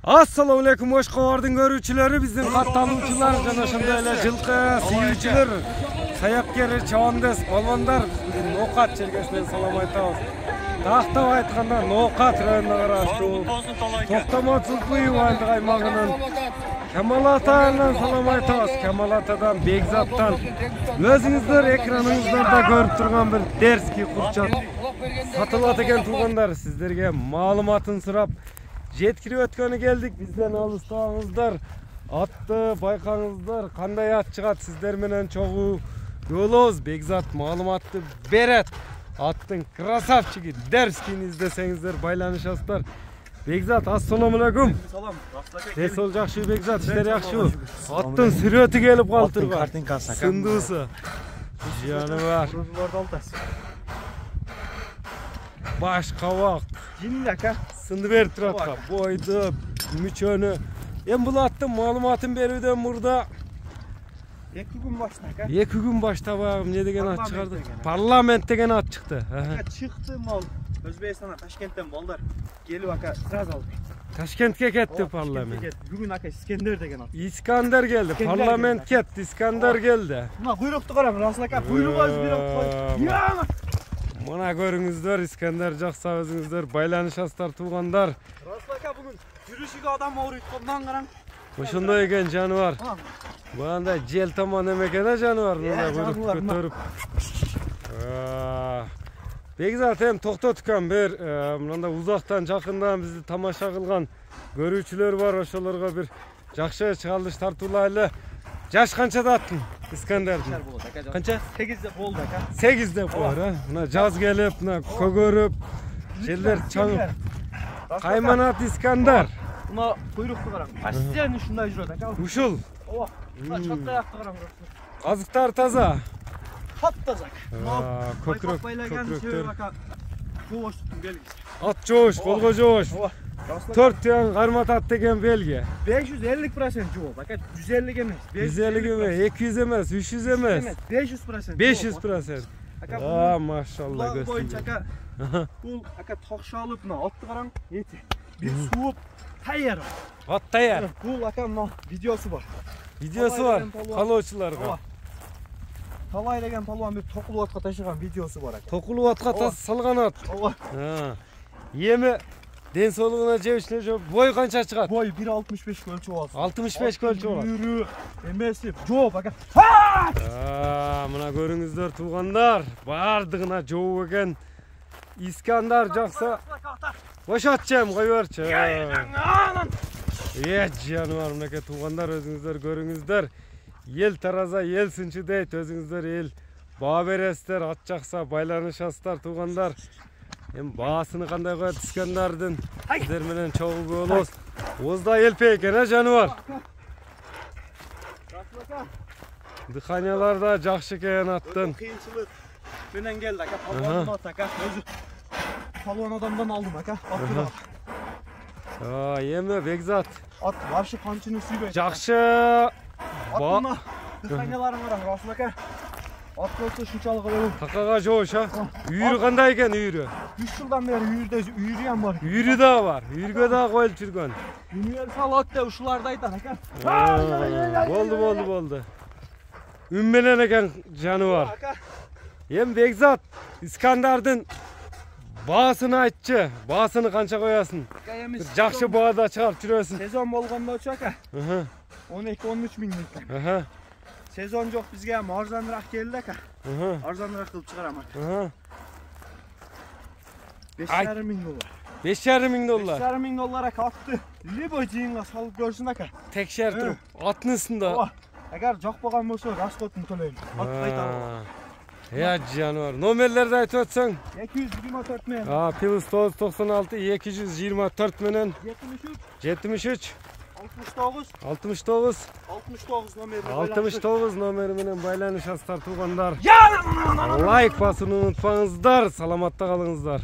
Assalamu alaikum Oşqovar'dın görүүчүлөрү, биздин катталуучулар жана ошондой эле жылкы сүйүүчүлөр, саяккер, чабандес, балбандар, Ноокат чергесинен салам айтабыз. Тактап айтканда Ноокат районуна караштуу Токтомот Сулкуев айылдык аймагынын Камал атанан салам айтабыз. Камал атадан, Бекзаттан өзүңүздөр экраныңыздарда көрүп турган бир дерский курчат сатылат экен туугандар. Сиздерге маалыматын сурап жеткирип өткөнү келдик. Бизден алыстабаңыздар, атты байкаңыздар, кандай ат чыгат сиздер менен чогуу болобуз. Бекзат маалыматты берет. Аттын красавчиги Дерскийни издесеңиздер байланышасыздар. Бекзат, ассаламу алейкум. Салам. Десол жакшы Бекзат, иштер жакшыбы? Аттын сүрөтү келип калды турган. Картинкасы. Сындуусу. Жаны бар. Баш кабак. Жинли ака. Сынды берип турат ка. Бойду, мүчөнү. Эми бул аттын маалыматын берүүдөн мурда 2 күн башта ака. 2 күн баштап эмне деген ат чыгарды? Парламент деген ат чыкты. Чыкты мал. Өзбекстандан, Ташкенттен балдар келип ака сразу алып. Ташкентке кетти парламент. Бүгүн ака Искендер деген ат. İskender geldi. Parlament ketти. İskender geldi. Мына куйрукту караңыз, Расул ака. Куйругу бирок. Я! Мына көрүңүздөр, İskender жакса өзүңүздөр байланышасыздар туугандар. Расул ака бүгүн жүрүшүгө адам ооруйт, мындан караң. Ошондой экен жаныбар. Мындай жел таман экен жаныбар. Мына куйрукту көтөрүп. Бекзат эми токтоткан бир мындай узактан жакындан бизди тамаша кылган көрүүчүлөр бар, ошолорго бир жакшы чыгарылыш тартуулайлы. Жаш канчада аттын İskender'дин? Канча? 8 деп болду ака. 8 деп коер, мына жаз келип, мына көгөрүп, желдер чаңып. Кайманат İskender. Мына куйрукту караң. Астен ушундай жүрөт ака. Ушул. Ооба. Мына чаттай акты караң. Азыктар таза. Таптазак. Көкүрөк, көкүрөктөр. Жооштуктун белгиси. Ат жоош, колго жоош. 4 тыян кармат ат деген белги. 550% жооп, ака 150 эмес. 150 эмес, 200 эмес, 300 эмес. 500%. 500%. Ака, машалла боюнча ака. Бул ака токшалып, мына атты караң, эти. Бир сууп таяр. Ат таяр. Бул ака мына видеосу бар. Видеосу бар. Калоочуларга. Талай деген палуан бир Токулу атка ташыган видеосу бар ака. Токулу атка салган ат. Ооба. Эми ден соолугуна жебишине жооп, бой канча чыгат? Бой 1.65 өлчөп алсын. 65 өлчөп алат. Үрү эмеси жооп ака. Мына көрүңүздөр туугандар, бардыгына жооп экен. İskender жакса бошотчем, кой берчи. Жаныбар, мынакей туугандар, өзүңүздөр көрүңүздөр. Ел тараза, ел сынчы дейт, өзүңүздөр ел баа бересиздер, ат жакса байланышасыздар туугандар. Эми баасыны кандай коет İskender'дин? Сиздер менен чогуу болобуз. Озда элпе экен, жаныбар. Дыханиялар да жакшы экен аттын. Кыйынчылык менен келди ака, палуан ат ака. Өзү палуан адамдан алдым ака. Эми Бекзат. Ат баршы канчыны сүйбөйт. Жакшы. Аттын дыханияларын караң, Расул ака. Ат болсо ушунчалык эле. Такага жоош, үйүрү кандай экен үйүрү? 3 жылдан бери үйүрү ham бар. Үйүрү да бар, үйүргө да коюлуп жүргөн. Универсал ат деп ушуларды айтат ака. Болду. Үн менен экен жаныбар. Эми Бекзат, İskender'дин баасын айтчы. Баасыны канча коясың? Жакшы баада чыгарып жүрөсүң. Сезон болгондочу ака. 12-13 миң дейт. Сезон жок, бизге ham арзаныраак келди ака. Арзаныраак кылып чыгарам ака. 5,5 миң доллар. 5,5 миң доллар. 5,5 миң доллар ака атты. Любой жыйынга салып көрсүн ака. Текшертип, аттын ыстында. Агар жок болгон болсо, расходун төлөйм. Ат кайтарып. Жаныбар, номерлерди айтып өтсөң? 224 менен. Плюс 996 224 менен 73 69 номери менен байланышасыздар туугандар. Лайк басууну унутпаңыздар. Саламатта калыңыздар.